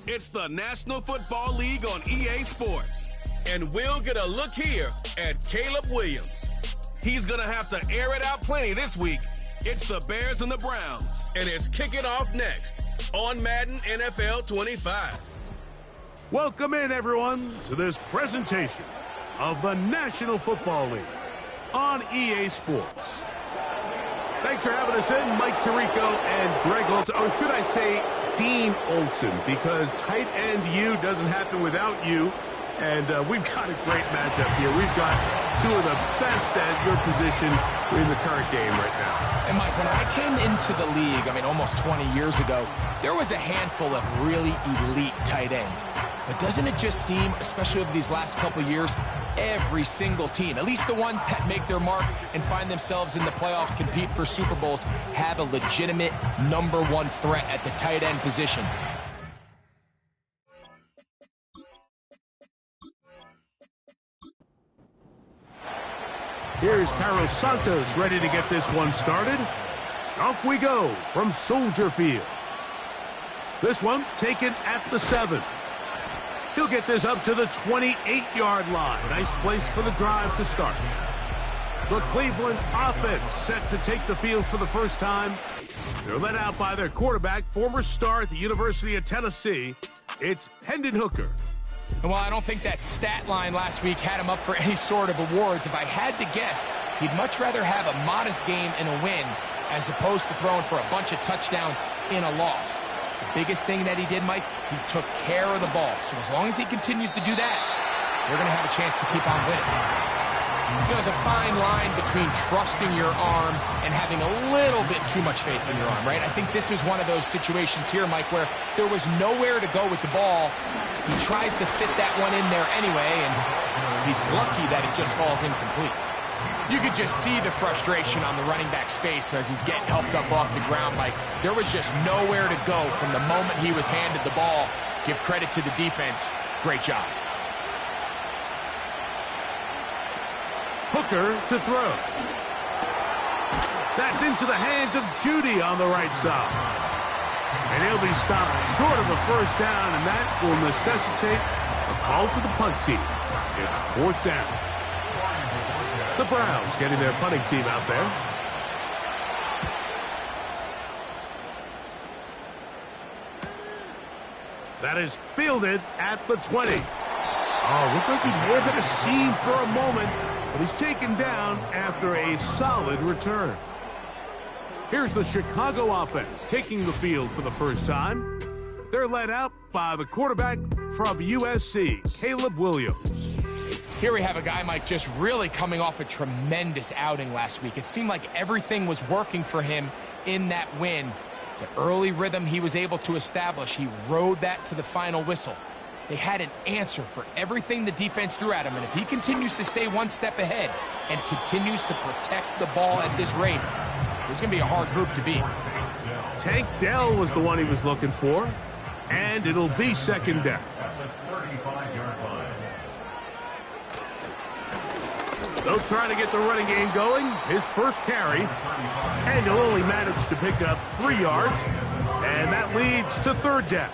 It's the National Football League on EA Sports. And we'll get a look here at Caleb Williams. He's going to have to air it out plenty this week. It's the Bears and the Browns, and it's kicking off next on Madden NFL 25. Welcome in, everyone, to this presentation of the National Football League on EA Sports. Thanks for having us in, Mike Tirico and Greg Olson. Or should I say Dean Olson, because tight end you doesn't happen without you. And we've got a great matchup here. We've got two of the best at your position in the current game right now. And Mike, when I came into the league, almost 20 years ago, there was a handful of really elite tight ends. But doesn't it just seem, especially over these last couple years, every single team, at least the ones that make their mark and find themselves in the playoffs, compete for Super Bowls, have a legitimate #1 threat at the tight end position. Here's Carlos Santos ready to get this one started. Off we go from Soldier Field. This one taken at the 7. He'll get this up to the 28-yard line. Nice place for the drive to start. The Cleveland offense set to take the field for the first time. They're led out by their quarterback, former star at the University of Tennessee. It's Hendon Hooker. And while I don't think that stat line last week had him up for any sort of awards, if I had to guess, he'd much rather have a modest game and a win as opposed to throwing for a bunch of touchdowns in a loss. The biggest thing that he did, Mike, he took care of the ball. So as long as he continues to do that, they're going to have a chance to keep on winning. There's a fine line between trusting your arm and having a little bit too much faith in your arm, right? I think this is one of those situations here, Mike, where there was nowhere to go with the ball. He tries to fit that one in there anyway, and he's lucky that it just falls incomplete. You could just see the frustration on the running back's face as he's getting helped up off the ground, Mike. There was just nowhere to go from the moment he was handed the ball. Give credit to the defense. Great job. Hooker to throw. That's into the hands of Judy on the right side. And he'll be stopped short of a first down, and that will necessitate a call to the punt team. It's 4th down. The Browns getting their punting team out there. That is fielded at the 20. Oh, looked like he may have hit a seam for a moment, but he's taken down after a solid return. Here's the Chicago offense taking the field for the first time. They're led out by the quarterback from USC, Caleb Williams. Here we have a guy, Mike, just really coming off a tremendous outing last week. It seemed like everything was working for him in that win. The early rhythm he was able to establish, he rode that to the final whistle. They had an answer for everything the defense threw at him, and if he continues to stay one step ahead and continues to protect the ball at this rate, this is going to be a hard group to beat. Tank Dell was the one he was looking for, and it'll be 2nd down. They'll try to get the running game going. His first carry, and he'll only manage to pick up 3 yards, and that leads to 3rd down.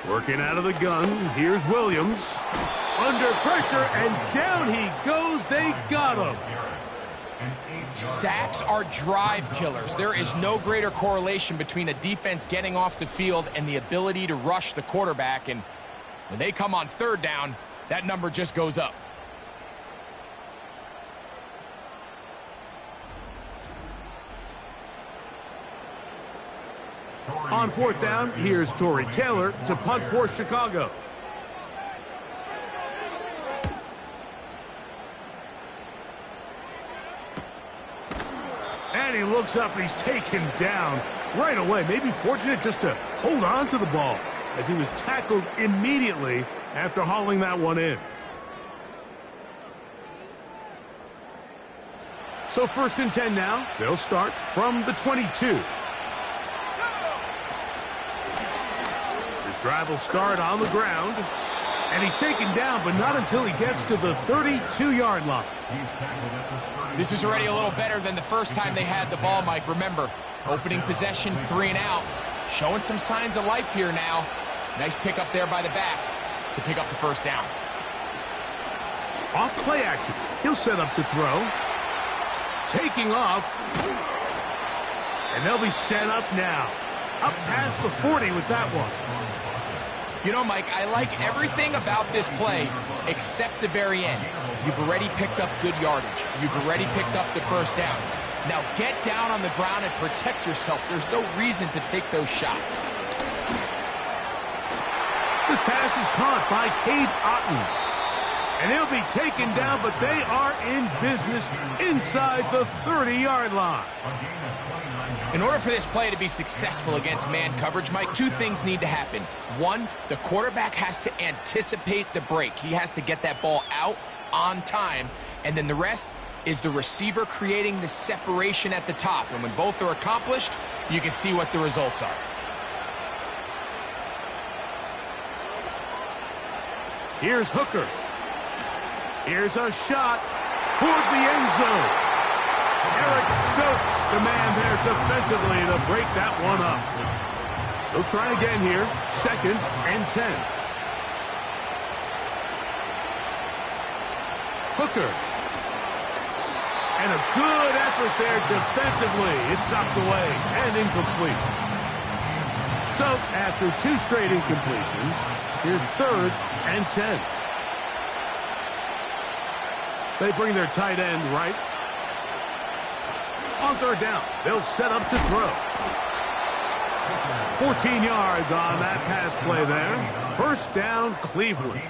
Working out of the gun, here's Williams. Under pressure, and down he goes. They got him. Sacks are drive killers. There is no greater correlation between a defense getting off the field and the ability to rush the quarterback. And when they come on 3rd down, that number just goes up. On 4th down, here's Torrey Taylor to punt for Chicago. And he looks up and he's taken down right away. Maybe fortunate just to hold on to the ball as he was tackled immediately after hauling that one in. So 1st and 10 now. They'll start from the 22. Drive will start on the ground, And he's taken down, but not until he gets to the 32-yard line. This is already a little better than the first time they had the ball, Mike. Remember, opening possession, 3 and out. Showing some signs of life here now. Nice pick up there by the back to pick up the first down. Off play action. He'll set up to throw. Taking off. And they'll be set up now. Up past the 40 with that one. You know, Mike, I like everything about this play except the very end. You've already picked up good yardage. You've already picked up the first down. Now get down on the ground and protect yourself. There's no reason to take those shots. This pass is caught by Cade Otton. And he'll be taken down, but they are in business inside the 30-yard line. In order for this play to be successful against man coverage, Mike, 2 things need to happen. 1, the quarterback has to anticipate the break. He has to get that ball out on time. And then the rest is the receiver creating the separation at the top. And when both are accomplished, you can see what the results are. Here's Hooker. Here's a shot toward the end zone. Eric Stokes, the man there defensively to break that one up. They'll try again here. 2nd and 10. Hooker. And a good effort there defensively. It's knocked away and incomplete. So after 2 straight incompletions, here's 3rd and 10. They bring their tight end right. On 3rd down, they'll set up to throw. 14 yards on that pass play there. 1st down, Cleveland.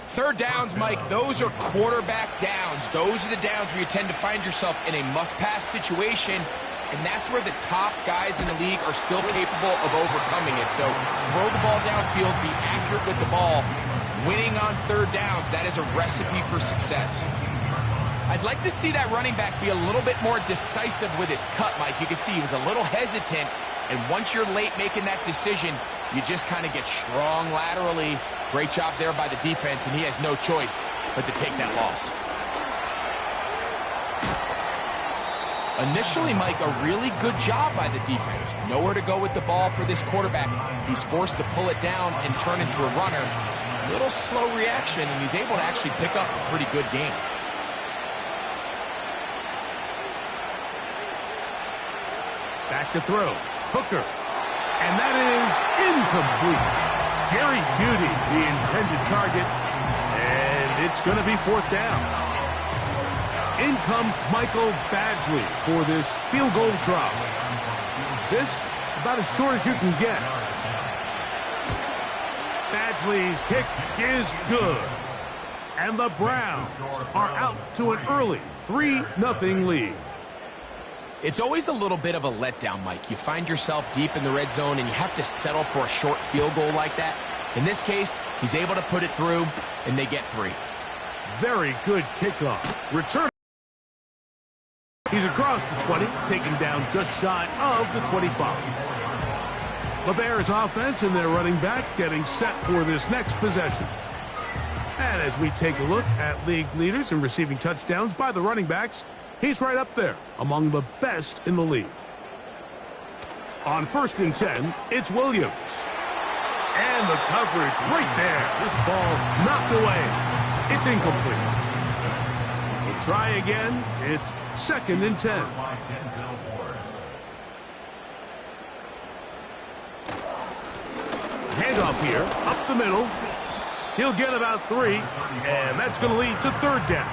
3rd downs, Mike, those are quarterback downs. Those are the downs where you tend to find yourself in a must-pass situation, and that's where the top guys in the league are still capable of overcoming it. So throw the ball downfield, be accurate with the ball. Winning on 3rd downs, that is a recipe for success. I'd like to see that running back be a little bit more decisive with his cut, Mike. You can see he was a little hesitant, and once you're late making that decision, you just kind of get strong laterally. Great job there by the defense, and he has no choice but to take that loss. Initially, Mike, a really good job by the defense. Nowhere to go with the ball for this quarterback. He's forced to pull it down and turn into a runner. Little slow reaction, and he's able to actually pick up a pretty good game. Back to throw. Hooker. And that is incomplete. Jerry Jeudy, the intended target. And it's going to be 4th down. In comes Michael Badgley for this field goal drop. This, about as short as you can get. Badgley's kick is good. And the Browns are out to an early 3-0 lead. It's always a little bit of a letdown, Mike. You find yourself deep in the red zone, and you have to settle for a short field goal like that. In this case, he's able to put it through, and they get 3. Very good kickoff. Return. He's across the 20, taken down just shy of the 25. The Bears offense and their running back getting set for this next possession. And as we take a look at league leaders in receiving touchdowns by the running backs, he's right up there among the best in the league. On 1st and 10, it's Williams. And the coverage right there. This ball knocked away. It's incomplete. We'll try again. It's 2nd and 10. Handoff here, up the middle. He'll get about 3, and that's going to lead to 3rd down.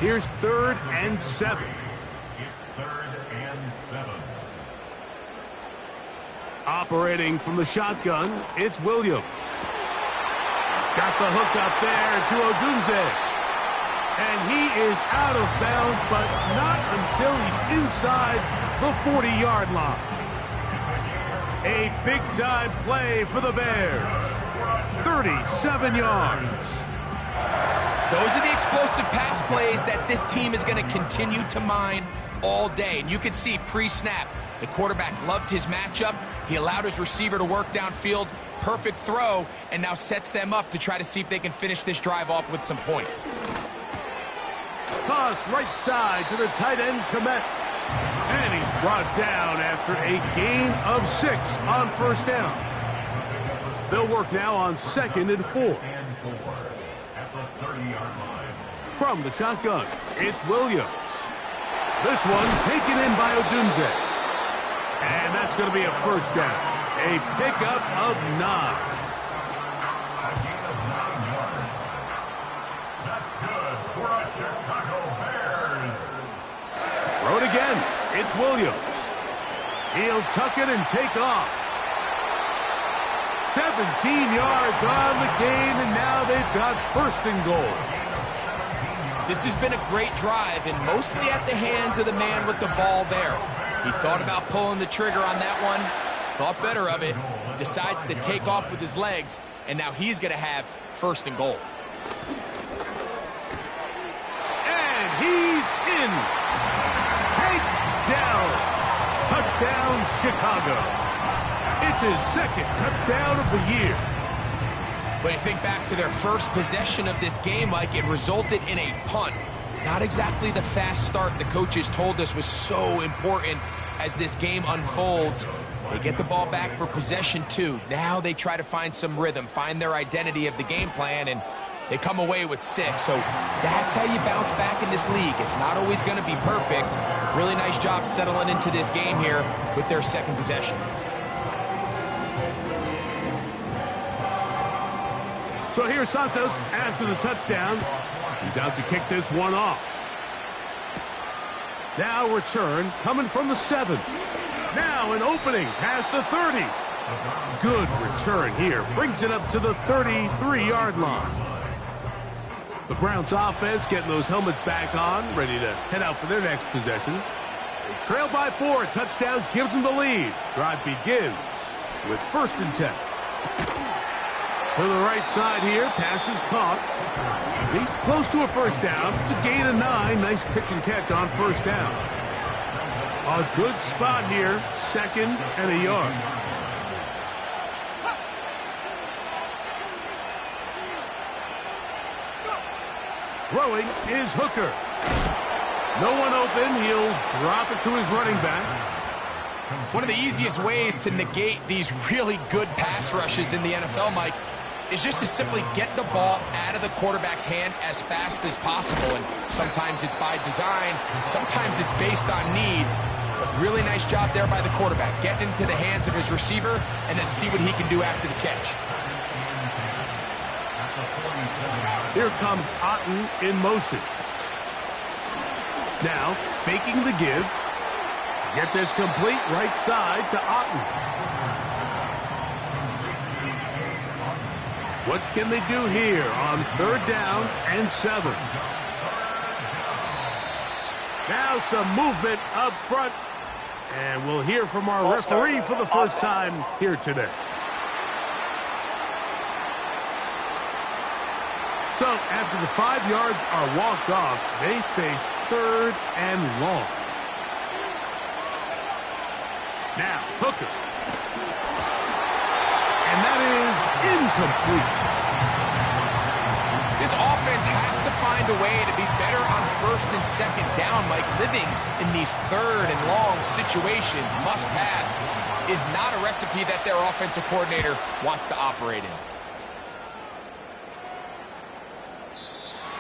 Here's 3rd and 7. It's 3rd and 7. Operating from the shotgun, it's Williams. He's got the hook up there to Ogunze. And he is out of bounds, but not until he's inside the 40-yard line. A big-time play for the Bears. 37 yards. Those are the explosive pass plays that this team is going to continue to mine all day. And you can see pre-snap, the quarterback loved his matchup. He allowed his receiver to work downfield, Perfect throw, and now sets them up to try to see if they can finish this drive off with some points. Toss right side to the tight end, Komet. And he's brought down after a gain of 6 on first down. They'll work now on 2nd and 4. At the 30-yard line. From the shotgun, it's Williams. This one taken in by Odunze. And that's going to be a first down. A pickup of 9. A gain of 9 yards. That's good for the Chicago Bears. Throw it again. It's Williams. He'll tuck it and take off. 17 yards on the gain, and now they've got 1st and goal. This has been a great drive, and mostly at the hands of the man with the ball there. He thought about pulling the trigger on that one, thought better of it, decides to take off with his legs, and now he's going to have 1st and goal. And he's in. Take down. Touchdown, Chicago. It's his 2nd touchdown of the year. But you think back to their first possession of this game, Mike, it resulted in a punt. Not exactly the fast start the coaches told us was so important as this game unfolds. They get the ball back for possession 2. Now they try to find some rhythm, find their identity of the game plan, and they come away with 6. So that's how you bounce back in this league. It's not always going to be perfect. Really nice job settling into this game here with their 2nd possession. So here's Santos after the touchdown. He's out to kick this one off. Now return coming from the 7. Now an opening past the 30. Good return here. Brings it up to the 33-yard line. The Browns offense getting those helmets back on, ready to head out for their next possession. They trail by 4. A touchdown gives them the lead. Drive begins with 1st and 10. To the right side here, pass is caught. He's close to a first down. It's a gain of 9. Nice pitch and catch on first down. A good spot here, 2nd and a yard. Throwing is Hooker. No one open. He'll drop it to his running back. One of the easiest ways to negate these really good pass rushes in the NFL, Mike, is just to simply get the ball out of the quarterback's hand as fast as possible. And sometimes it's by design, sometimes it's based on need. But really nice job there by the quarterback. Get into the hands of his receiver and then see what he can do after the catch. Here comes Otten in motion. Now faking the give. Get this complete right side to Otten. What can they do here on 3rd down and 7? Now some movement up front. And we'll hear from our referee for the first time here today. So after the 5 yards are walked off, they face 3rd and long. Now Hooker. And that is incomplete. This offense has to find a way to be better on 1st and 2nd down, Mike. Living in these 3rd and long situations, must pass, is not a recipe that their offensive coordinator wants to operate in.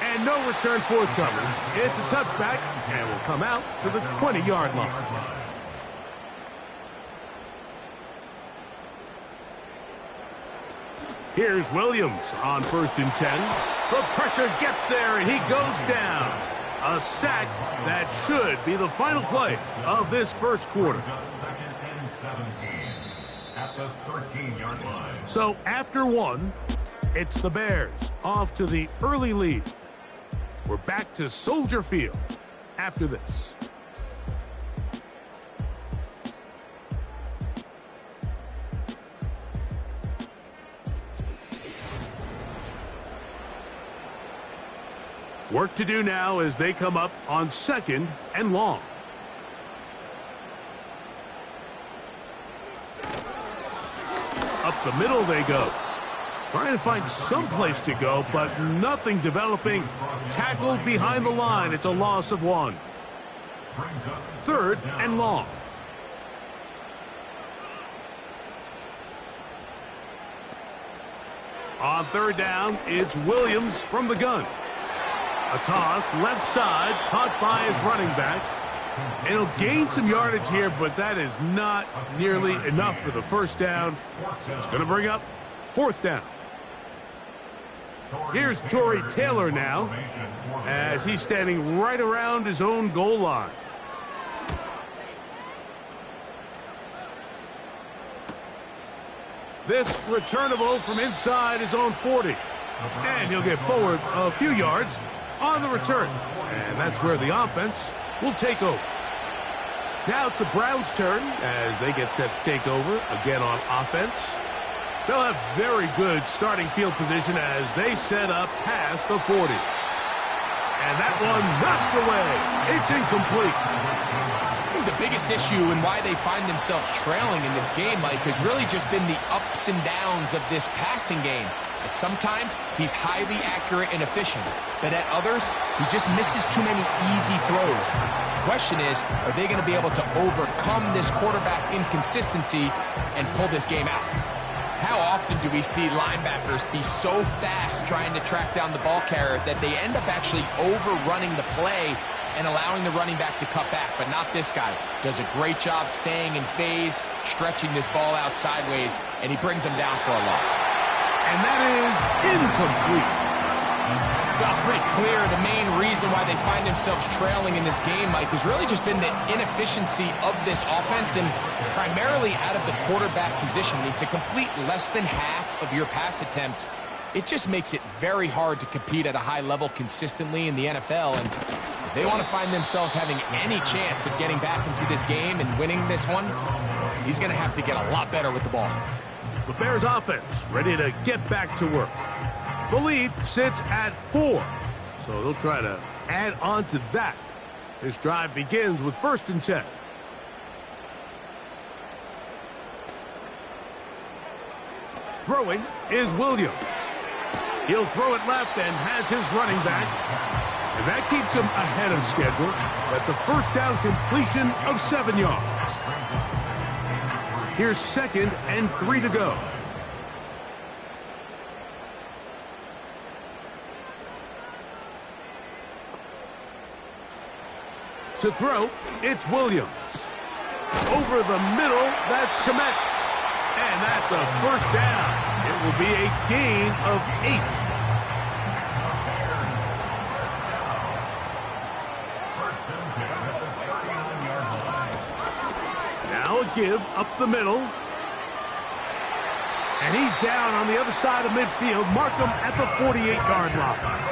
And no return forthcoming. It's a touchback, and will come out to the 20-yard line. Here's Williams on 1st and 10. The pressure gets there, and he goes down. A sack that should be the final play of this first quarter. 2nd and 17 at the 13-yard line. So after 1, it's the Bears off to the early lead. We're back to Soldier Field after this. Work to do now as they come up on 2nd and long. A the middle they go. Trying to find some place to go, but nothing developing. Tackled behind the line. It's a loss of 1. 3rd and long. On 3rd down, it's Williams from the gun. A toss, left side, caught by his running back. And he'll gain some yardage here, but that is not nearly enough for the first down. So it's going to bring up 4th down. Here's Torrey Taylor now, as he's standing right around his own goal line. This returnable from inside his own 40. And he'll get forward a few yards on the return. And that's where the offense will take over. Now it's the Browns' turn as they get set to take over again on offense. They'll have very good starting field position as they set up past the 40. And that one knocked away. It's incomplete. I think the biggest issue and why they find themselves trailing in this game, Mike, has really just been the ups and downs of this passing game. And sometimes he's highly accurate and efficient, but at others, he just misses too many easy throws. The question is, are they going to be able to overcome this quarterback inconsistency and pull this game out? How often do we see linebackers be so fast trying to track down the ball carrier that they end up actually overrunning the play and allowing the running back to cut back? But not this guy. Does a great job staying in phase, stretching this ball out sideways, and he brings him down for a loss. And that is incomplete. Well, it's pretty clear the main reason why they find themselves trailing in this game, Mike, has really just been the inefficiency of this offense and primarily out of the quarterback position. I mean, to complete less than half of your pass attempts, it just makes it very hard to compete at a high level consistently in the NFL. And if they want to find themselves having any chance of getting back into this game and winning this one, he's going to have to get a lot better with the ball. The Bears offense ready to get back to work. The lead sits at 4, so they'll try to add on to that. This drive begins with 1st and 10. Throwing is Williams. He'll throw it left and has his running back. And that keeps him ahead of schedule. That's a 1st down completion of 7 yards. Here's 2nd and 3 to go. To throw, it's Williams. Over the middle, that's Komet. And that's a 1st down. It will be a gain of 8. Now a give up the middle. And he's down on the other side of midfield. Mark him at the 48-yard line.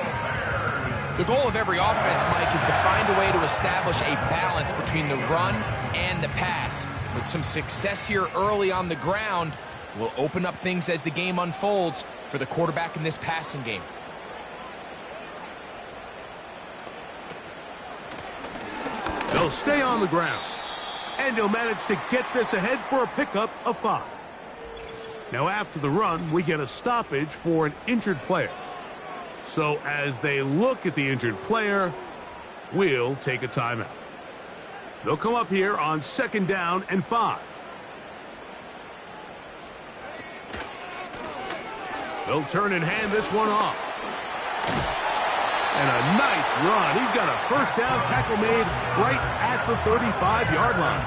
The goal of every offense, Mike, is to find a way to establish a balance between the run and the pass. With some success here early on the ground, will open up things as the game unfolds for the quarterback in this passing game. They'll stay on the ground. And he'll manage to get this ahead for a pickup of 5. Now after the run, we get a stoppage for an injured player. So as they look at the injured player, we'll take a timeout. They'll come up here on 2nd down and 5. They'll turn and hand this one off. And a nice run. He's got a 1st down tackle made right at the 35-yard line.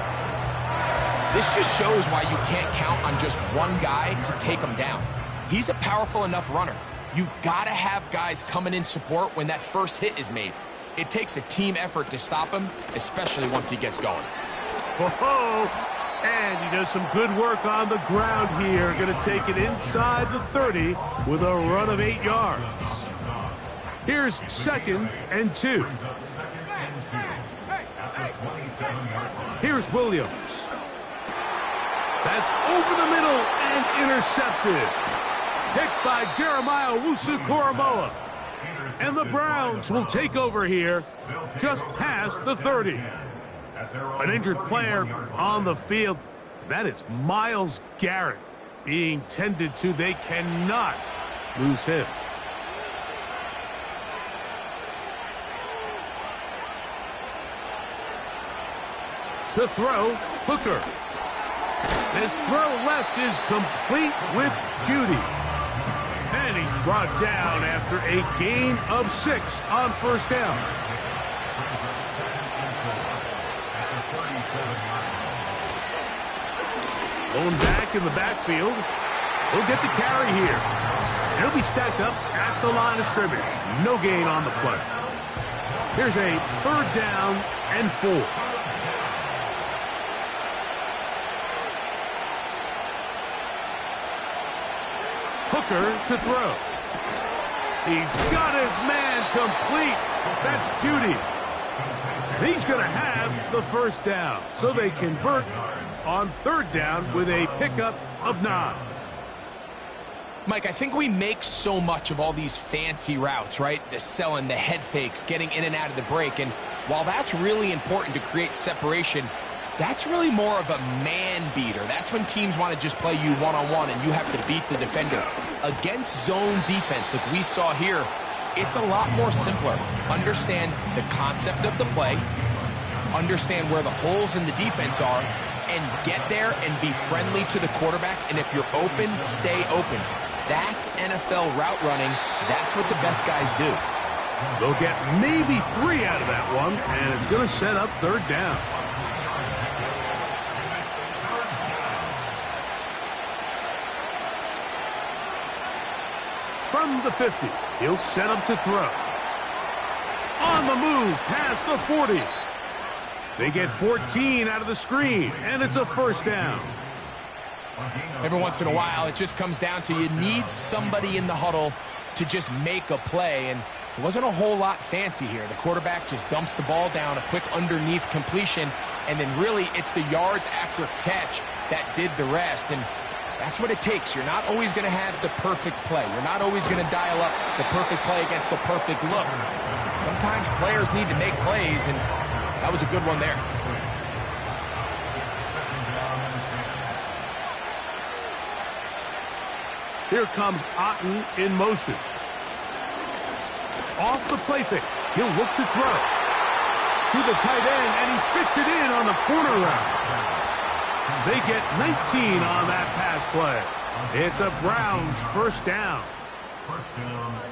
This just shows why you can't count on just one guy to take him down. He's a powerful enough runner. You gotta have guys coming in support when that first hit is made. It takes a team effort to stop him, especially once he gets going. Whoa! And he does some good work on the ground here. Going to take it inside the 30 with a run of 8 yards. Here's 2nd and 2. Here's Williams. That's over the middle and intercepted. Picked by Jeremiah Owusu-Koramoah. And the Browns will take over here just past the 30. An injured player on the field. That is Myles Garrett. being tended to. They cannot lose him. To throw, Hooker. His throw left is complete with Judy. And he's brought down after a gain of 6 on first down. Going back in the backfield. He'll get the carry here. He'll be stacked up at the line of scrimmage. No gain on the play. Here's a 3rd down and 4. Hooker to throw. He's got his man complete. That's Judy. And he's going to have the first down. So they convert on 3rd down with a pickup of 9. Mike, I think we make so much of all these fancy routes, right? The selling, the head fakes, getting in and out of the break. And while that's really important to create separation, that's really more of a man beater. That's when teams want to just play you one-on-one and you have to beat the defender. Against zone defense, like we saw here, it's a lot more simpler. Understand the concept of the play, understand where the holes in the defense are, and get there and be friendly to the quarterback. And if you're open, stay open. That's NFL route running. That's what the best guys do. They'll get maybe 3 out of that one, and it's going to set up 3rd down. From the 50, he'll set up to throw. On the move, past the 40. They get 14 out of the screen, and it's a 1st down. Every once in a while, it just comes down to you need somebody in the huddle to just make a play, and it wasn't a whole lot fancy here. The quarterback just dumps the ball down, a quick underneath completion, and then really it's the yards after catch that did the rest, and that's what it takes. You're not always going to have the perfect play. You're not always going to dial up the perfect play against the perfect look. Sometimes players need to make plays, and that was a good one there. Here comes Otten in motion. Off the play fake. He'll look to throw. To the tight end, and he fits it in on the corner route. They get 19 on that pass play. It's a Browns 1st down.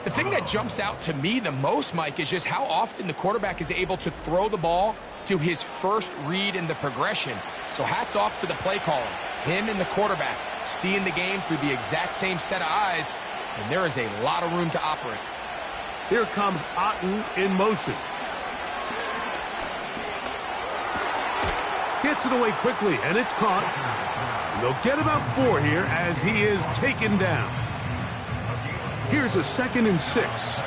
The thing that jumps out to me the most, Mike, is just how often the quarterback is able to throw the ball to his first read in the progression. So hats off to the play caller. Him and the quarterback seeing the game through the exact same set of eyes, and there is a lot of room to operate. Here comes Otten in motion. Gets it away quickly, and it's caught. And they'll get about 4 here as he is taken down. Here's a 2nd and 6.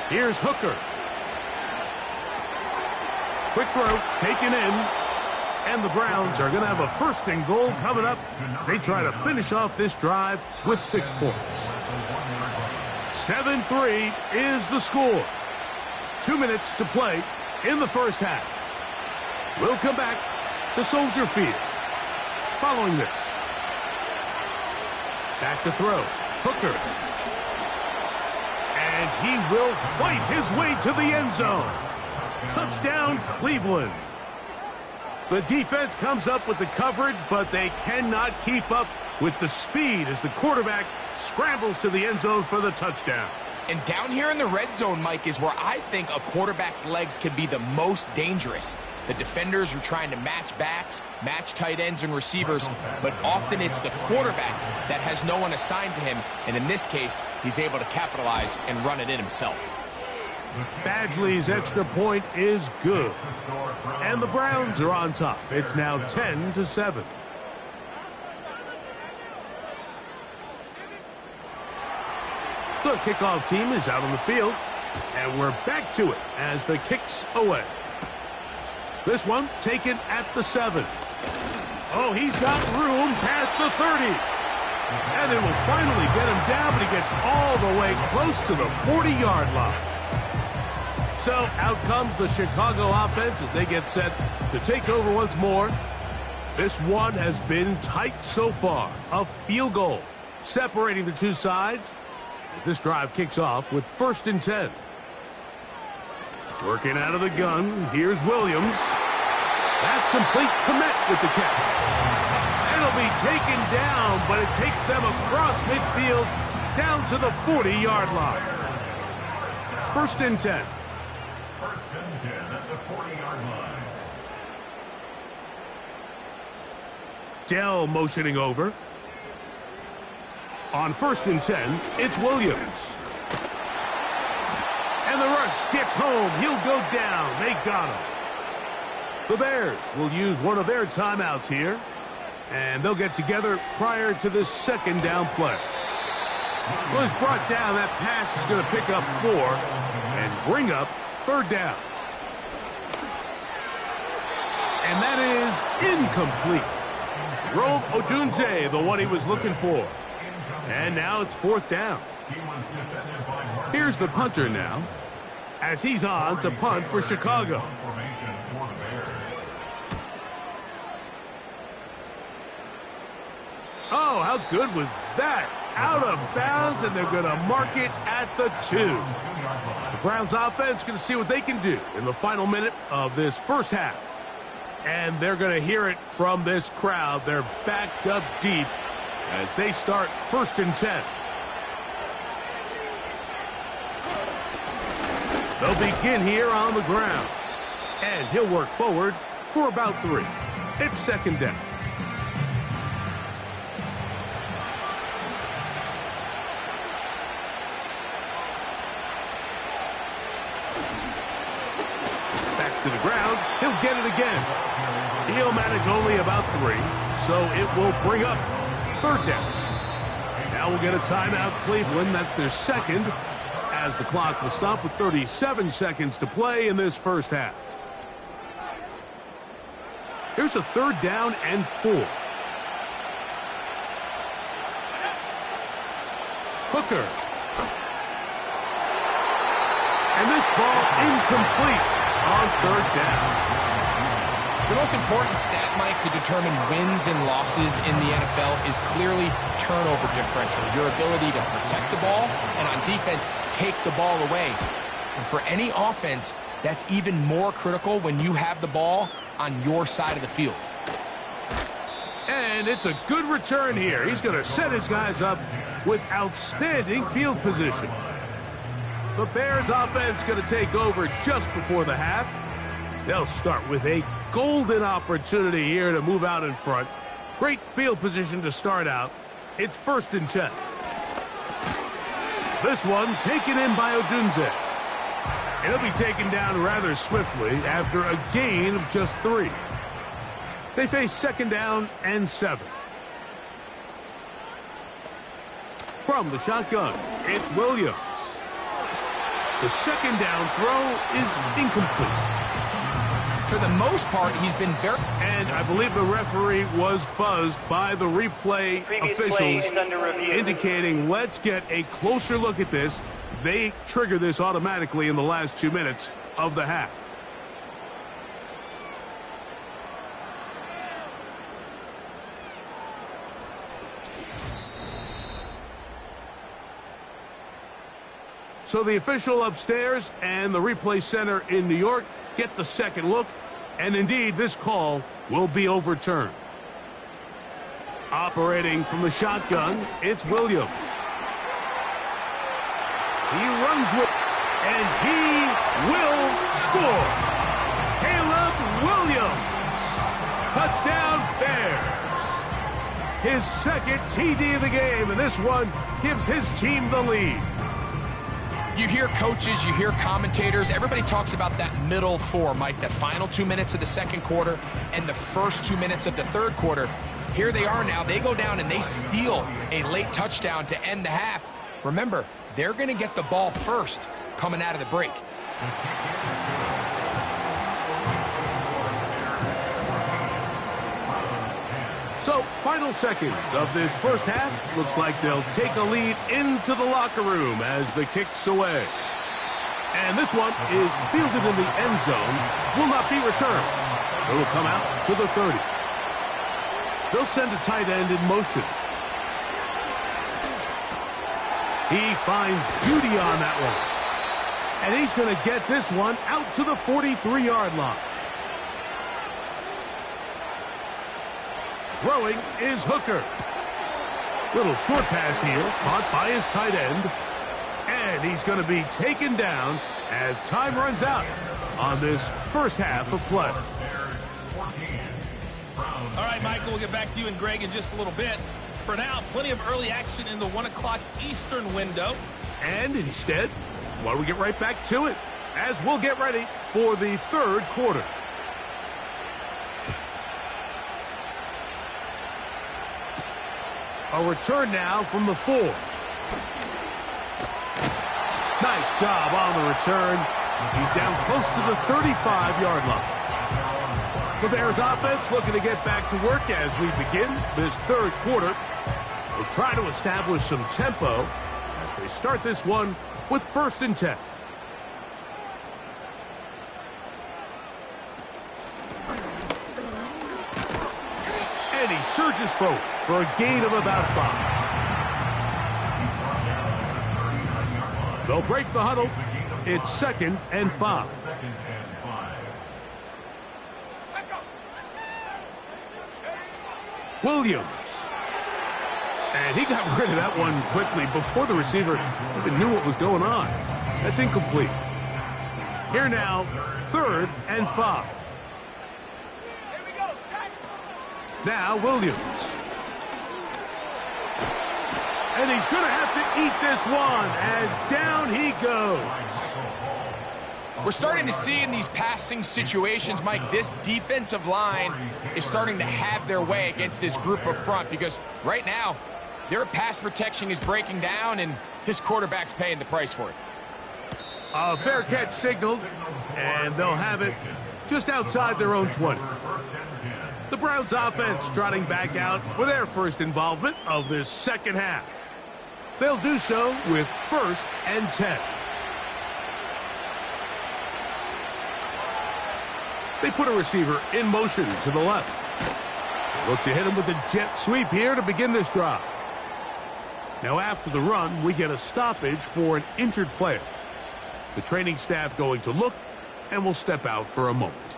Here's Hooker. Quick throw, taken in. And the Browns are going to have a 1st and goal coming up. They try to finish off this drive with 6 points. 7-3 is the score. 2 minutes to play in the 1st half. We'll come back to Soldier Field. Following this. Back to throw. Hooker. And he will fight his way to the end zone. Touchdown, Cleveland. The defense comes up with the coverage, but they cannot keep up with the speed as the quarterback scrambles to the end zone for the touchdown. And down here in the red zone, Mike, is where I think a quarterback's legs can be the most dangerous. The defenders are trying to match backs, match tight ends and receivers, but often it's the quarterback that has no one assigned to him, and in this case, he's able to capitalize and run it in himself. Badgley's extra point is good. And the Browns are on top. It's now 10-7. The kickoff team is out on the field. And we're back to it as the kick's away. This one taken at the 7. Oh, he's got room past the 30. And it will finally get him down, but he gets all the way close to the 40-yard line. So out comes the Chicago offense as they get set to take over once more. This one has been tight so far. A field goal separating the two sides as this drive kicks off with 1st and 10. Working out of the gun, here's Williams. That's complete. Commit with the catch. It'll be taken down, but it takes them across midfield down to the 40-yard line. 1st and 10. 1st and 10 at the 40-yard line. Dell motioning over. On 1st and 10, it's Williams. And the rush gets home. He'll go down. They got him. The Bears will use one of their timeouts here, and they'll get together prior to this 2nd down play. Well, he's brought down. That pass is going to pick up 4 and bring up 3rd down. And that is incomplete. Rome Odunze, the one he was looking for. And now it's 4th down. Here's the punter now, as he's on to punt for Chicago. Oh, how good was that? Out of bounds, and they're going to mark it at the 2. The Browns offense going to see what they can do in the final minute of this first half. And they're going to hear it from this crowd. They're backed up deep as they start 1st and 10. They'll begin here on the ground. And he'll work forward for about 3. It's 2nd down. To the ground, he'll get it again. He'll manage only about 3, so it will bring up 3rd down. Now we'll get a timeout, Cleveland. That's their 2nd, as the clock will stop with 37 seconds to play in this first half. Here's a 3rd down and 4. Hooker. And this ball incomplete on 3rd down. The most important stat, Mike, to determine wins and losses in the NFL is clearly turnover differential, your ability to protect the ball and on defense take the ball away. And for any offense, that's even more critical when you have the ball on your side of the field. And it's a good return here. He's going to set his guys up with outstanding field position. The Bears offense going to take over just before the half. They'll start with a golden opportunity here to move out in front. Great field position to start out. It's 1st and 10. This one taken in by Odunze. It'll be taken down rather swiftly after a gain of just 3. They face 2nd down and 7. From the shotgun, it's Williams. The 2nd down throw is incomplete. For the most part, he's been very... And I believe the referee was buzzed by the replay officials indicating, let's get a closer look at this. They trigger this automatically in the last 2 minutes of the half. So the official upstairs and the replay center in New York get the second look, and indeed this call will be overturned. Operating from the shotgun, it's Williams. He runs with, and he will score. Caleb Williams. Touchdown Bears. His 2nd TD of the game, and this one gives his team the lead. You hear coaches, you hear commentators, everybody talks about that middle 4, Mike, the final 2 minutes of the 2nd quarter and the first 2 minutes of the 3rd quarter. Here they are now. They go down and they steal a late touchdown to end the half. Remember, they're going to get the ball first coming out of the break. So, final seconds of this first half. Looks like they'll take a lead into the locker room as the kick's away. And this one is fielded in the end zone, will not be returned. So it'll come out to the 30. They'll send a tight end in motion. He finds beauty on that one. And he's going to get this one out to the 43-yard line. Throwing is Hooker. Little short pass here, caught by his tight end. And he's going to be taken down as time runs out on this first half of play. All right, Michael, we'll get back to you and Greg in just a little bit. For now, plenty of early action in the 1 o'clock Eastern window. And instead, why don't we get right back to it as we'll get ready for the third quarter. A return now from the 4. Nice job on the return. He's down close to the 35-yard line. The Bears offense looking to get back to work as we begin this third quarter. They'll try to establish some tempo as they start this one with 1st and 10. And he surges forward for a gain of about 5. They'll break the huddle. It's 2nd and 5. Williams. And he got rid of that one quickly before the receiver even knew what was going on. That's incomplete. Here now, 3rd and 5. Now Williams. And he's going to have to eat this one as down he goes. We're starting to see in these passing situations, Mike, this defensive line is starting to have their way against this group up front because right now their pass protection is breaking down and this quarterback's paying the price for it. A fair catch signaled, and they'll have it just outside their own 20. The Browns offense trotting back out for their first involvement of this second half. They'll do so with 1st and 10. They put a receiver in motion to the left. Look to hit him with a jet sweep here to begin this drive. Now after the run, we get a stoppage for an injured player. The training staff going to look and will step out for a moment.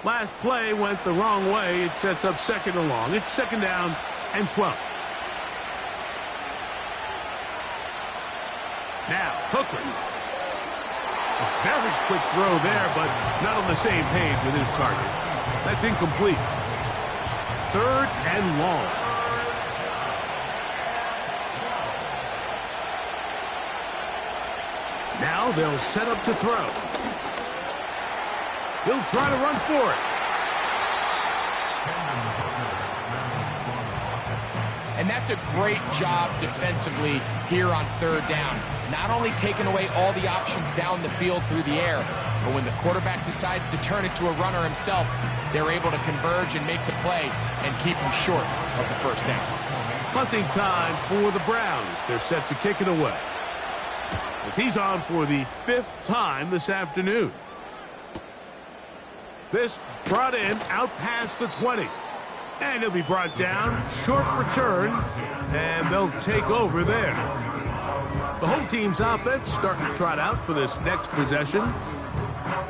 Last play went the wrong way. It sets up 2nd and long. It's 2nd down and 12. Now, Hooker. A very quick throw there, but not on the same page with his target. That's incomplete. 3rd and long. Now they'll set up to throw. He'll try to run for it. And that's a great job defensively here on 3rd down. Not only taking away all the options down the field through the air, but when the quarterback decides to turn it to a runner himself, they're able to converge and make the play and keep him short of the 1st down. Punting time for the Browns. They're set to kick it away, as he's on for the 5th time this afternoon. This brought in out past the 20. And he'll be brought down. Short return. And they'll take over there. The home team's offense starting to trot out for this next possession.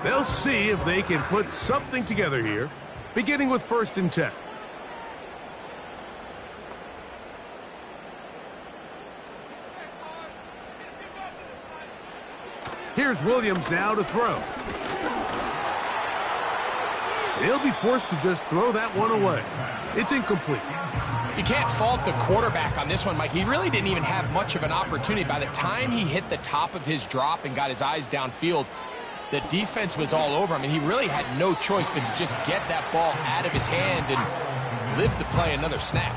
They'll see if they can put something together here, beginning with 1st and 10. Here's Williams now to throw. He'll be forced to just throw that one away. It's incomplete. You can't fault the quarterback on this one, Mike. He really didn't even have much of an opportunity. By the time he hit the top of his drop and got his eyes downfield, the defense was all over him, and he really had no choice but to just get that ball out of his hand and live to play another snap.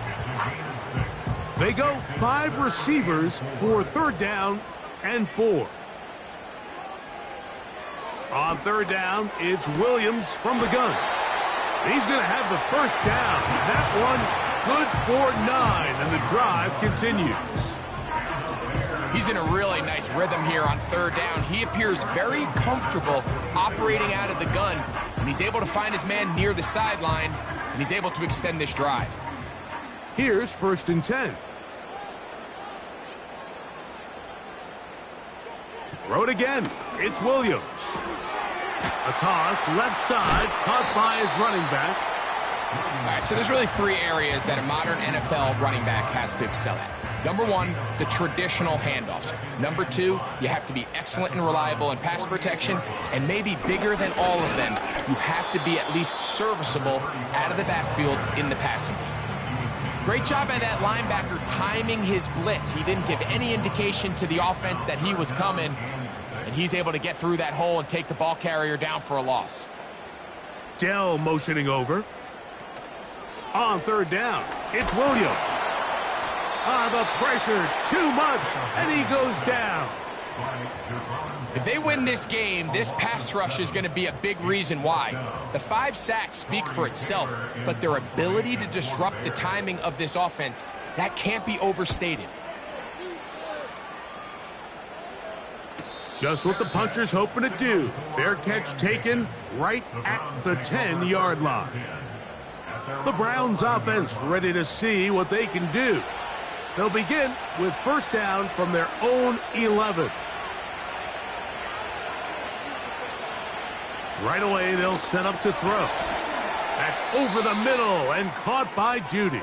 They go 5 receivers for 3rd down and 4. On 3rd down, it's Williams from the gun. He's going to have the 1st down. That one good for 9, and the drive continues. He's in a really nice rhythm here on third down. He appears very comfortable operating out of the gun, and he's able to find his man near the sideline, and he's able to extend this drive. Here's 1st and 10. To throw it again, it's Williams. A toss, left side, caught by his running back. All right, so there's really 3 areas that a modern NFL running back has to excel at. Number 1, the traditional handoffs. Number 2, you have to be excellent and reliable in pass protection, and maybe bigger than all of them, you have to be at least serviceable out of the backfield in the passing game. Great job by that linebacker timing his blitz. He didn't give any indication to the offense that he was coming, and he's able to get through that hole and take the ball carrier down for a loss. Dell motioning over. On third down, it's Williams. The pressure, too much, and he goes down. If they win this game, this pass rush is going to be a big reason why. The 5 sacks speak for itself, but their ability to disrupt the timing of this offense, that can't be overstated. Just what the puncher's hoping to do. Fair catch taken right at the 10-yard line. The Browns offense ready to see what they can do. They'll begin with 1st down from their own 11. Right away, they'll set up to throw. That's over the middle and caught by Judy.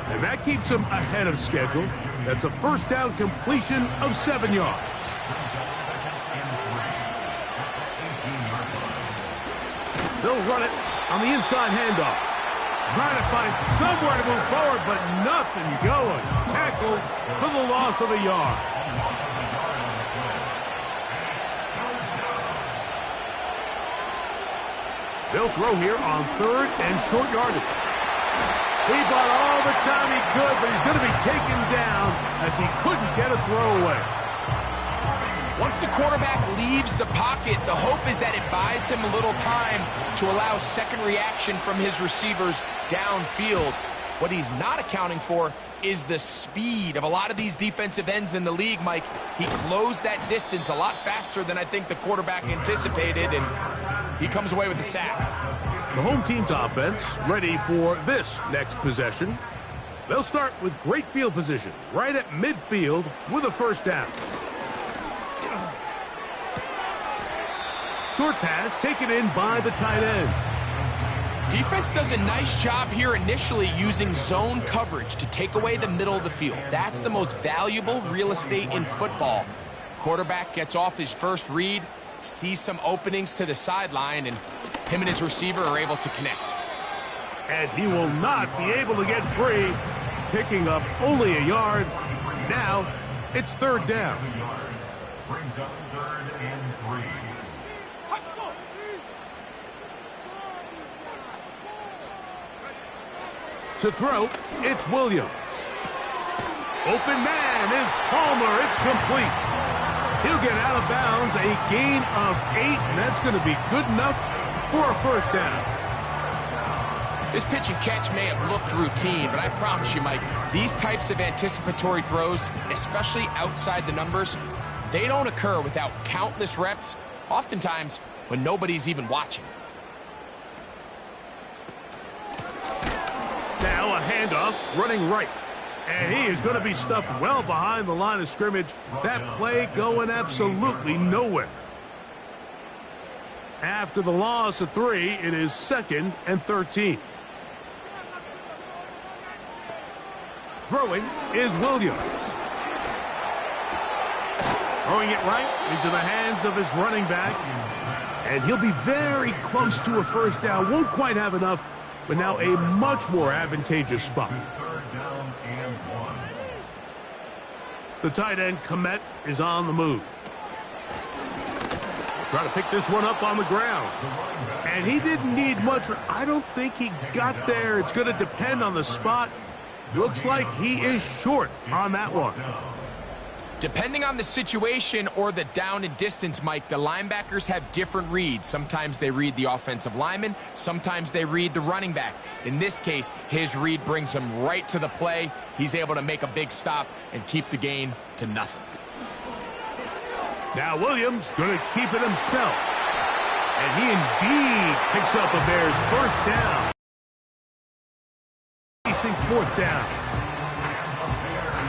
And that keeps them ahead of schedule. That's a 1st down completion of 7 yards. They'll run it on the inside handoff. Trying to find somewhere to move forward, but nothing going. Tackled for the loss of a yard. They'll throw here on 3rd and short yardage. He bought all the time he could, but he's going to be taken down as he couldn't get a throw away. Once the quarterback leaves the pocket, the hope is that it buys him a little time to allow second reaction from his receivers downfield. What he's not accounting for is the speed of a lot of these defensive ends in the league, Mike. He closed that distance a lot faster than I think the quarterback anticipated, and he comes away with the sack. The home team's offense ready for this next possession. They'll start with great field position right at midfield with a 1st down. Short pass taken in by the tight end. Defense does a nice job here initially using zone coverage to take away the middle of the field. That's the most valuable real estate in football. Quarterback gets off his first read, sees some openings to the sideline, and him and his receiver are able to connect. And he will not be able to get free, picking up only a yard. Now it's 3rd down. Brings up 3rd and 3. To throw, it's Williams. Open man is Palmer. It's complete. He'll get out of bounds, a gain of 8, and that's going to be good enough for a 1st down. This pitch and catch may have looked routine, but I promise you, Mike, these types of anticipatory throws, especially outside the numbers, they don't occur without countless reps, oftentimes when nobody's even watching. Now a handoff running right. And he is going to be stuffed well behind the line of scrimmage. That play going absolutely nowhere. After the loss of 3, it is 2nd and 13. Throwing is Williams. Throwing it right into the hands of his running back. And he'll be very close to a 1st down. Won't quite have enough, but now a much more advantageous spot. 3rd down and 1. The tight end, Komet, is on the move. We'll try to pick this one up on the ground. And he didn't need much. I don't think he got there. It's going to depend on the spot. Looks like he is short on that one. Depending on the situation or the down and distance, Mike, the linebackers have different reads. Sometimes they read the offensive lineman. Sometimes they read the running back. In this case, his read brings him right to the play. He's able to make a big stop and keep the gain to nothing. Now Williams going to keep it himself. And he indeed picks up a Bears first down. Facing fourth down.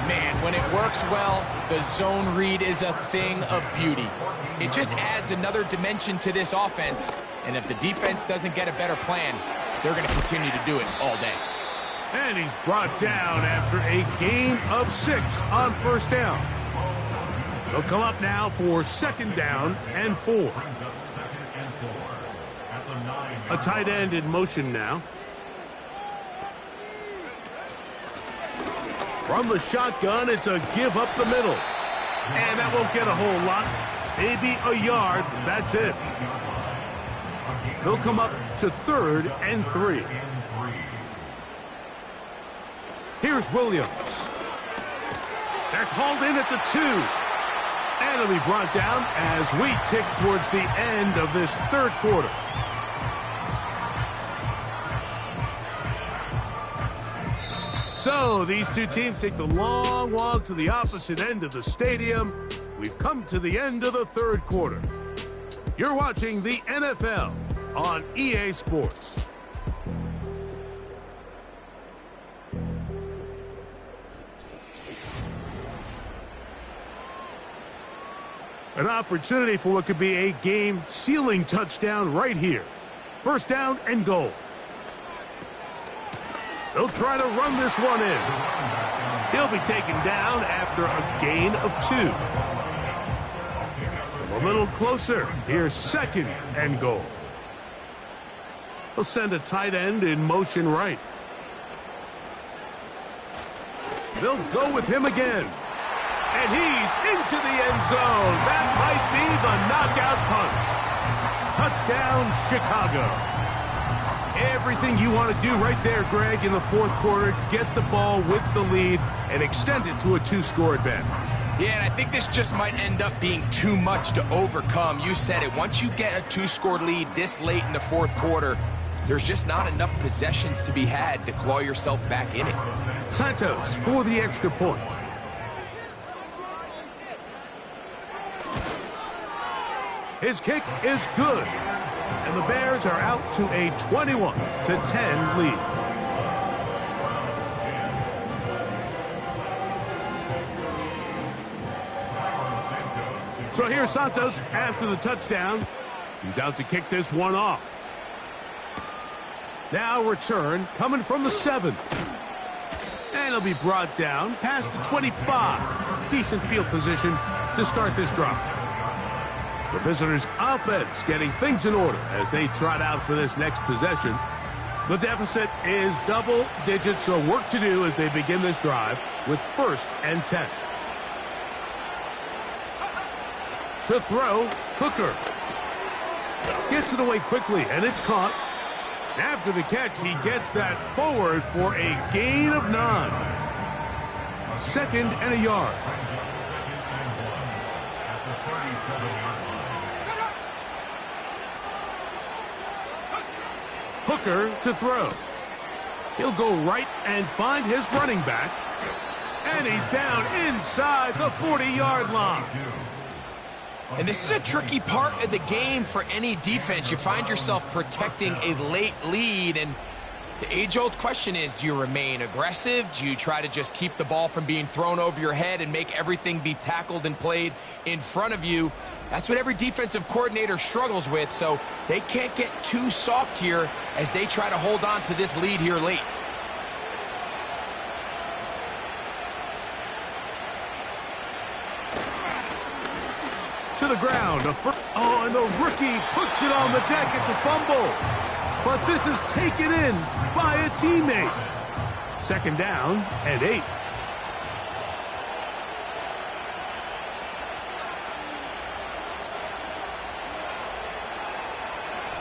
Man, when it works well, the zone read is a thing of beauty. It just adds another dimension to this offense. And if the defense doesn't get a better plan, they're going to continue to do it all day. And he's brought down after a gain of 6 on first down. He'll come up now for second down and 4. A tight end in motion now. From the shotgun, it's a give up the middle. And that won't get a whole lot. Maybe a yard. That's it. He'll come up to third and 3. Here's Williams. That's hauled in at the 2. And it'll be brought down as we tick towards the end of this third quarter. So these two teams take the long walk to the opposite end of the stadium. We've come to the end of the third quarter. You're watching the NFL on EA Sports. An opportunity for what could be a game-sealing touchdown right here. First down and goal. They'll try to run this one in. He'll be taken down after a gain of 2. A little closer. Here's second and goal. He'll send a tight end in motion right. They'll go with him again. And he's into the end zone. That might be the knockout punch. Touchdown, Chicago. Everything you want to do right there, Greg, in the fourth quarter. Get the ball with the lead and extend it to a 2-score advantage. Yeah, and I think this just might end up being too much to overcome. You said it. Once you get a 2-score lead this late in the fourth quarter, there's just not enough possessions to be had to claw yourself back in it. Santos for the extra point. His kick is good. And the Bears are out to a 21-10 lead. So here's Santos after the touchdown. He's out to kick this one off. Now return coming from the 7. And he'll be brought down past the 25. Decent field position to start this drive. The visitors' offense getting things in order as they trot out for this next possession. The deficit is double digits, so work to do as they begin this drive with first and 10. To throw, Hooker. Gets it away quickly, and it's caught. After the catch, he gets that forward for a gain of 9. Second and a yard. Hooker to throw. He'll go right and find his running back. And he's down inside the 40-yard line. And this is a tricky part of the game for any defense. You find yourself protecting a late lead, and the age-old question is, do you remain aggressive? Do you try to just keep the ball from being thrown over your head and make everything be tackled and played in front of you? That's what every defensive coordinator struggles with, so they can't get too soft here as they try to hold on to this lead here late. To the ground. Oh, and the rookie puts it on the deck. It's a fumble. But this is taken in by a teammate. Second down and 8.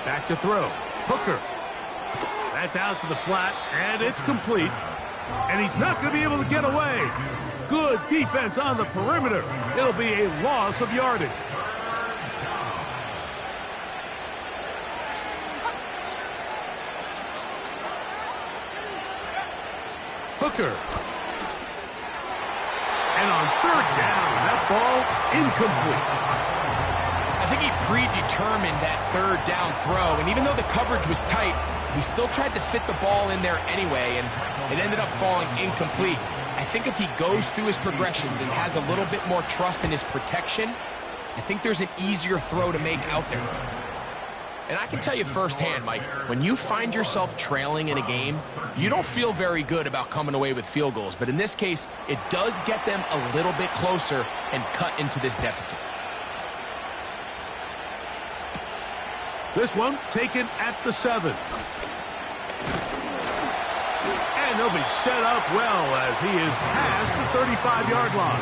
Back to throw. Hooker. That's out to the flat, and it's complete. And he's not going to be able to get away. Good defense on the perimeter. It'll be a loss of yardage. Hooker. And on third down, that ball incomplete. I think he predetermined that third down throw, and even though the coverage was tight, he still tried to fit the ball in there anyway, and it ended up falling incomplete. I think if he goes through his progressions and has a little bit more trust in his protection, I think there's an easier throw to make out there. And I can tell you firsthand, Mike, when you find yourself trailing in a game, you don't feel very good about coming away with field goals. But in this case, it does get them a little bit closer and cut into this deficit. This one taken at the 7. And they'll be set up well as he is past the 35-yard line.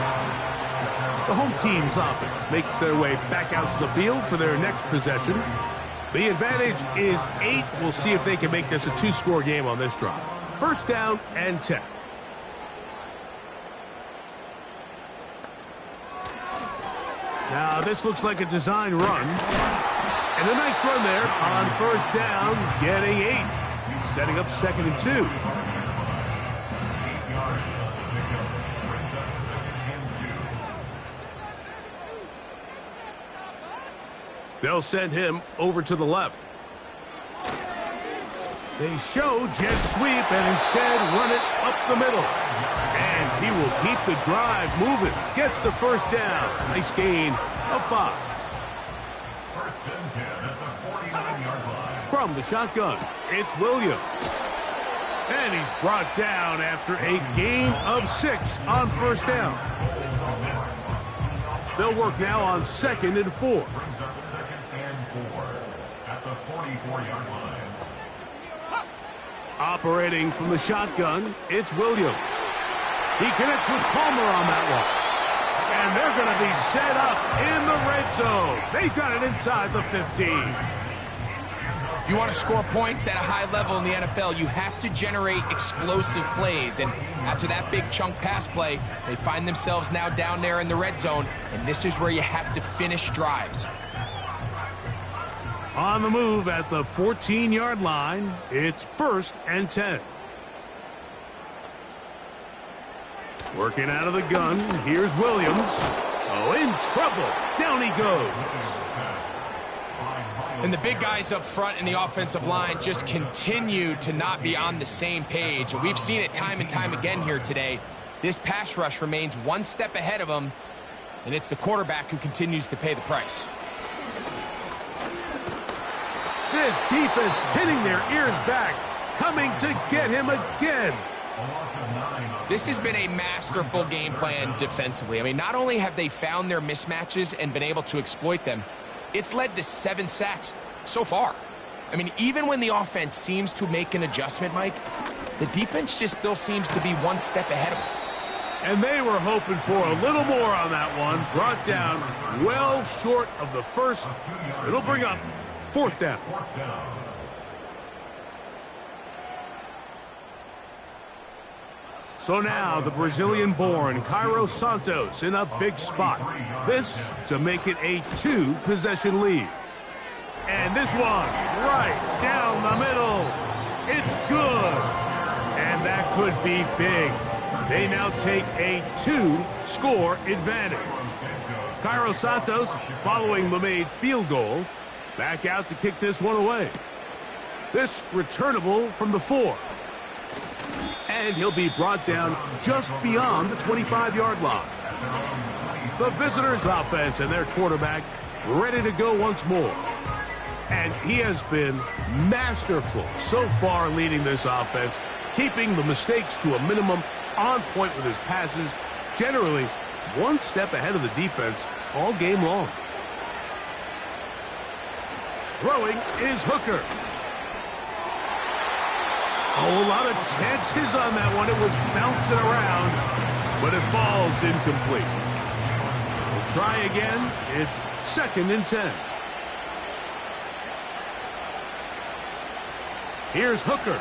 The home team's offense makes their way back out to the field for their next possession. The advantage is 8. We'll see if they can make this a 2-score game on this drive. First down and 10. Now this looks like a design run. And a nice run there on first down, getting 8. Setting up 2nd and 2. They'll send him over to the left. They show jet sweep and instead run it up the middle. And he will keep the drive moving. Gets the first down. Nice gain of 5. First and 10 at the 49-yard line. From the shotgun, it's Williams. And he's brought down after a gain of 6 on first down. They'll work now on 2nd and 4. At the 44-yard line. Operating from the shotgun, it's Williams. He connects with Palmer on that one. And they're going to be set up in the red zone. They've got it inside the 15. If you want to score points at a high level in the NFL, you have to generate explosive plays. And after that big chunk pass play, they find themselves now down there in the red zone. And this is where you have to finish drives. On the move at the 14-yard line, it's 1st and 10. Working out of the gun, here's Williams. Oh, in trouble. Down he goes. And the big guys up front in the offensive line just continue to not be on the same page. And we've seen it time and time again here today. This pass rush remains one step ahead of them, and it's the quarterback who continues to pay the price. This defense pinning their ears back, coming to get him again. This has been a masterful game plan defensively. I mean, not only have they found their mismatches and been able to exploit them, it's led to 7 sacks so far. I mean, even when the offense seems to make an adjustment, Mike, the defense just still seems to be one step ahead of them. And they were hoping for a little more on that one. Brought down well short of the first. So it'll bring up 4th down. So now the Brazilian-born Cairo Santos in a big spot. This to make it a 2-possession lead. And this one right down the middle. It's good. And that could be big. They now take a 2-score advantage. Cairo Santos, following the made field goal, back out to kick this one away. This returnable from the 4. And he'll be brought down just beyond the 25-yard line. The visitors' offense and their quarterback ready to go once more. And he has been masterful so far leading this offense, keeping the mistakes to a minimum, on point with his passes, generally one step ahead of the defense all game long. Throwing is Hooker. Oh, a lot of chances on that one. It was bouncing around, but it falls incomplete. We'll try again. It's 2nd and 10. Here's Hooker.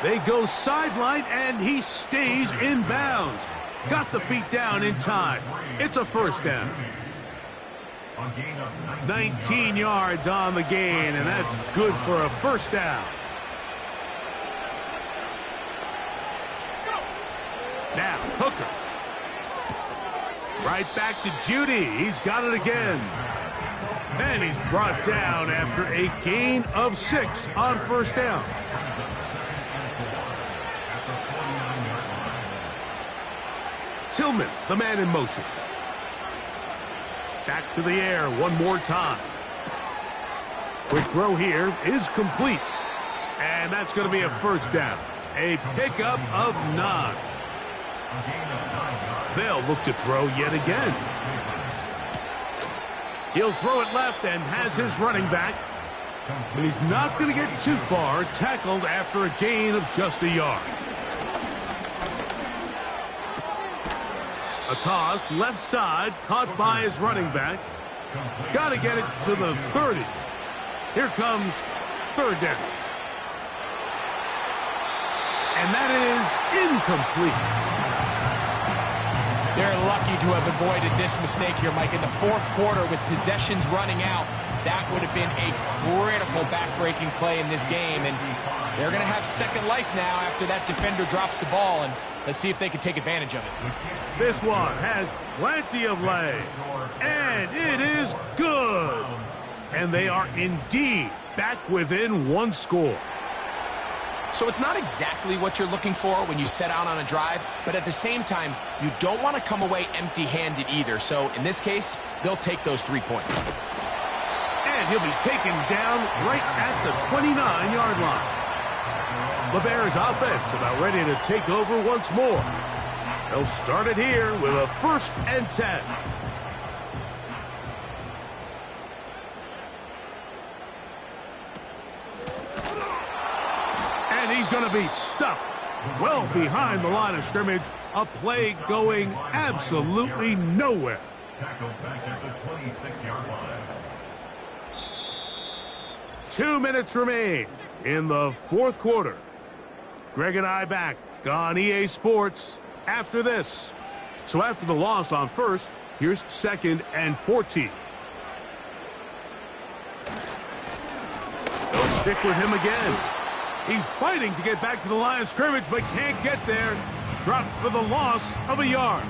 They go sideline, and he stays in bounds. Got the feet down in time. It's a first down. 19 yards on the gain, and that's good for a first down. Now, Hooker. Right back to Judy. He's got it again. And he's brought down after a gain of 6 on first down. Tillman, the man in motion. Back to the air one more time. Quick throw here is complete. And that's going to be a first down. A pickup of 9. They'll look to throw yet again. He'll throw it left and has his running back. And he's not going to get too far, tackled after a gain of just a yard. A toss, left side, caught by his running back. Got to get it to the 30. Here comes third down. And that is incomplete. They're lucky to have avoided this mistake here, Mike. In the fourth quarter, with possessions running out, that would have been a critical back-breaking play in this game. And they're going to have second life now after that defender drops the ball. And let's see if they can take advantage of it. This one has plenty of leg. And it is good. And they are indeed back within 1 score. So it's not exactly what you're looking for when you set out on a drive, but at the same time, you don't want to come away empty-handed either. So in this case, they'll take those 3 points. And he'll be taken down right at the 29-yard line. The Bears offense about ready to take over once more. They'll start it here with a 1st and 10. And he's going to be stuffed well behind the line of scrimmage. A play going absolutely nowhere. Tackled back at the 26-yard line. 2 minutes remain in the fourth quarter. Greg and I back on EA Sports after this. So after the loss on first, here's 2nd and 14. They'll stick with him again. He's fighting to get back to the line of scrimmage, but can't get there. Dropped for the loss of a yard.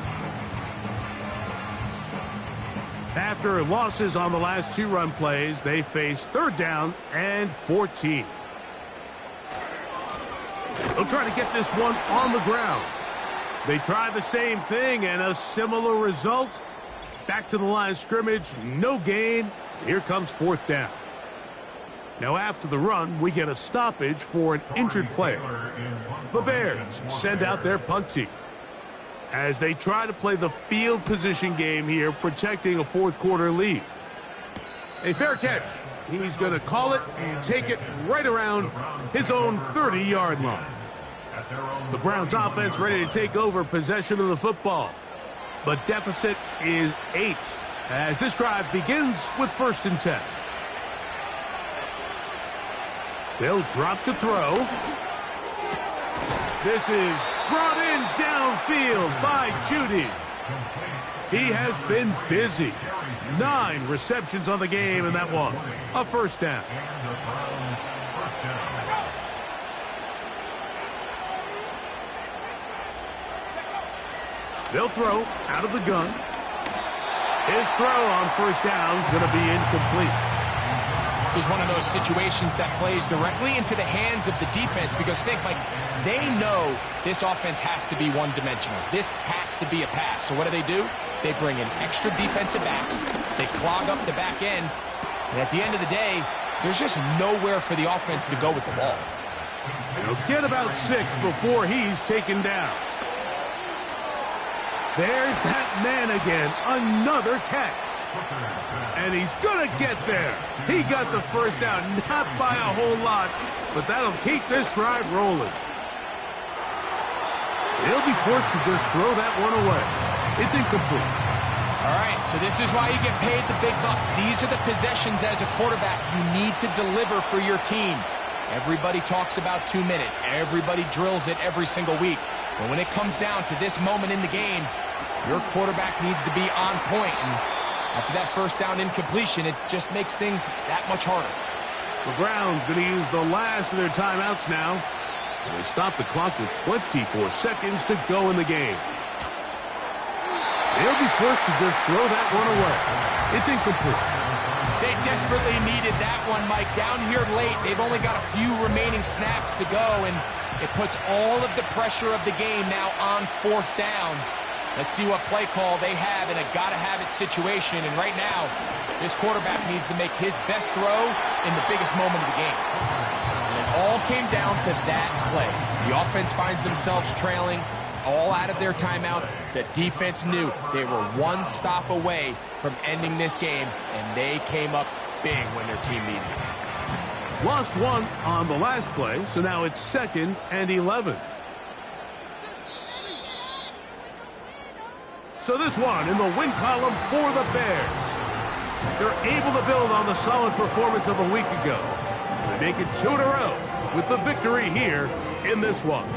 After losses on the last 2 run plays, they face 3rd down and 14. They'll try to get this one on the ground. They try the same thing and a similar result. Back to the line of scrimmage, no gain. Here comes 4th down. Now after the run, we get a stoppage for an injured player. The Bears send out their punt team as they try to play the field position game here, protecting a fourth quarter lead. A fair catch. He's going to call it and take it right around his own 30-yard line. The Browns offense ready to take over possession of the football. The deficit is 8 as this drive begins with 1st and 10. They'll drop to throw. This is brought in downfield by Judy. He has been busy. 9 receptions on the game, and that one, a 1st down. They'll throw out of the gun. His throw on 1st down is going to be incomplete. This is one of those situations that plays directly into the hands of the defense because think, like, they know this offense has to be one-dimensional. This has to be a pass. So what do? They bring in extra defensive backs. They clog up the back end. And at the end of the day, there's just nowhere for the offense to go with the ball. He'll get about 6 before he's taken down. There's that man again. Another catch. And he's going to get there. He got the 1st down, not by a whole lot, but that'll keep this drive rolling. He'll be forced to just throw that one away. It's incomplete. All right, so this is why you get paid the big bucks. These are the possessions as a quarterback you need to deliver for your team. Everybody talks about 2-minute. Everybody drills it every single week. But when it comes down to this moment in the game, your quarterback needs to be on point. And after that first down incompletion, it just makes things that much harder. The Browns going to use the last of their timeouts now. And they stop the clock with 24 seconds to go in the game. They'll be forced to just throw that one away. It's incomplete. They desperately needed that one, Mike. Down here late, they've only got a few remaining snaps to go, and it puts all of the pressure of the game now on 4th down. Let's see what play call they have in a gotta-have-it situation. And right now, this quarterback needs to make his best throw in the biggest moment of the game. And it all came down to that play. The offense finds themselves trailing, all out of their timeouts. The defense knew they were one stop away from ending this game, and they came up big when their team needed it. Lost one on the last play, so now it's 2nd and 11. So this one in the win column for the Bears. They're able to build on the solid performance of a week ago. They make it 2 in a row with the victory here in this one.